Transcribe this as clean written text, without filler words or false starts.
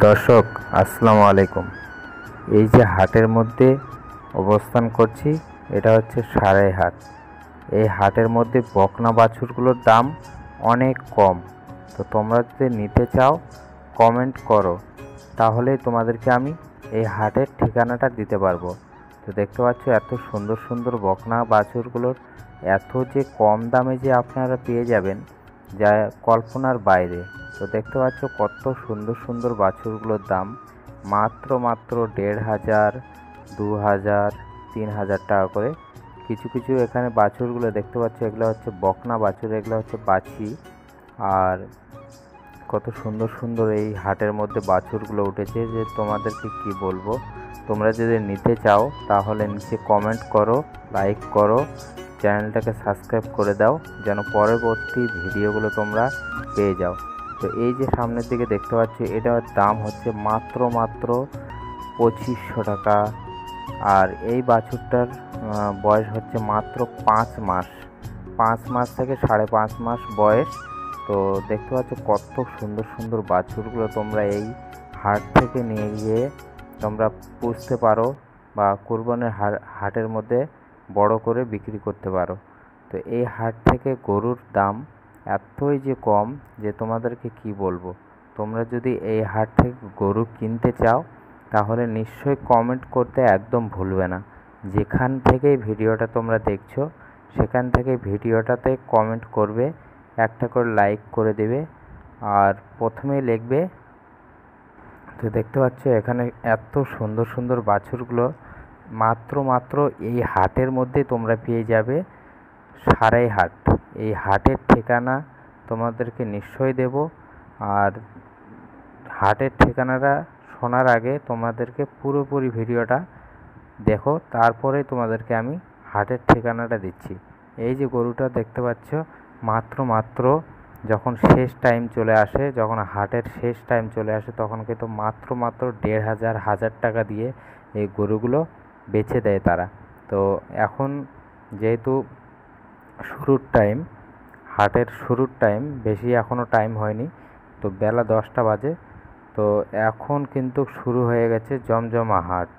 দর্শক আসসালামু আলাইকুম। এই যে হাটের মধ্যে অবস্থান করছি, এটা হচ্ছে সারাই হাট। এই হাটের মধ্যে বকনা বাছুরগুলোর দাম অনেক কম। তো তোমরা যদি নিতে চাও কমেন্ট করো, তাহলেই তোমাদেরকে আমি এই হাটের ঠিকানাটা দিতে পারবো। তো দেখতে পাচ্ছ এত সুন্দর সুন্দর বকনা বাছুরগুলোর এত যে কম দামে যে আপনারা পেয়ে যাবেন, যা কল্পনার বাইরে। তো দেখতে পাচ্ছ কত সুন্দর সুন্দর বাছুরগুলোর দাম মাত্র 1,500, 2,000, 3,000 টাকা করে। কিছু কিছু এখানে বাছুরগুলো দেখতে পাচ্ছ, এগুলো হচ্ছে বকনা বাছুর, এগুলো হচ্ছে বাছি। আর কত সুন্দর সুন্দর এই হাটের মধ্যে বাছুরগুলো উঠেছে যে তোমাদেরকে কি বলবো। তোমরা যদি নিতে চাও তাহলে নিচে কমেন্ট করো, লাইক করো, চ্যানেলটাকে সাবস্ক্রাইব করে দাও যেন পরবর্তী ভিডিওগুলো তোমরা পেয়ে যাও। তো এই যে সামনের দিকে দেখতে পাচ্ছি, এটার দাম হচ্ছে মাত্র 2,500 টাকা। আর এই বাছুরটার বয়স হচ্ছে মাত্র 5 মাস, 5 মাস থেকে 5.5 মাস বয়স। তো দেখতে পাচ্ছ কত সুন্দর সুন্দর বাছুরগুলো তোমরা এই হাট থেকে নিয়ে গিয়ে তোমরা পুষতে পারো বা কুরবানির হাটের মধ্যে বড় করে বিক্রি করতে পারো। তো এই হাট থেকে গরুর দাম এতই যে কম যে তোমাদেরকে কি বলবো। তোমরা যদি এই হাট থেকে গরু কিনতে চাও তাহলে নিশ্চয়ই কমেন্ট করতে একদম ভুলবে না। যেখান থেকে ভিডিওটা তোমরা দেখছো সেখান থেকে ভিডিওটাতে কমেন্ট করবে, একটা করে লাইক করে দেবে, আর প্রথমেই লিখবে। তো দেখতে পাচ্ছ এখানে এত সুন্দর সুন্দর বাছুরগুলো মাত্র এই হাটের মধ্যে তোমরা পেয়ে যাবে। সারাই হাট, এই হাটের ঠিকানা তোমাদেরকে নিশ্চয়ই দেব। আর হাটের ঠিকানাটা শোনার আগে তোমাদেরকে পুরোপুরি ভিডিওটা দেখো, তারপরে তোমাদেরকে আমি হাটের ঠিকানাটা দিচ্ছি। এই যে গরুটা দেখতে পাচ্ছ, মাত্র যখন শেষ টাইম চলে আসে, যখন হাটের শেষ টাইম চলে আসে, তখন কিন্তু মাত্র 1,500 টাকা দিয়ে এই গরুগুলো বেচে দেয় তারা। তো এখন যেহেতু শুরুর টাইম, হাটের শুরুর টাইম, বেশি এখনও টাইম হয়নি, তো বেলা 10টা বাজে। তো এখন কিন্তু শুরু হয়ে গেছে জমজমা হাট।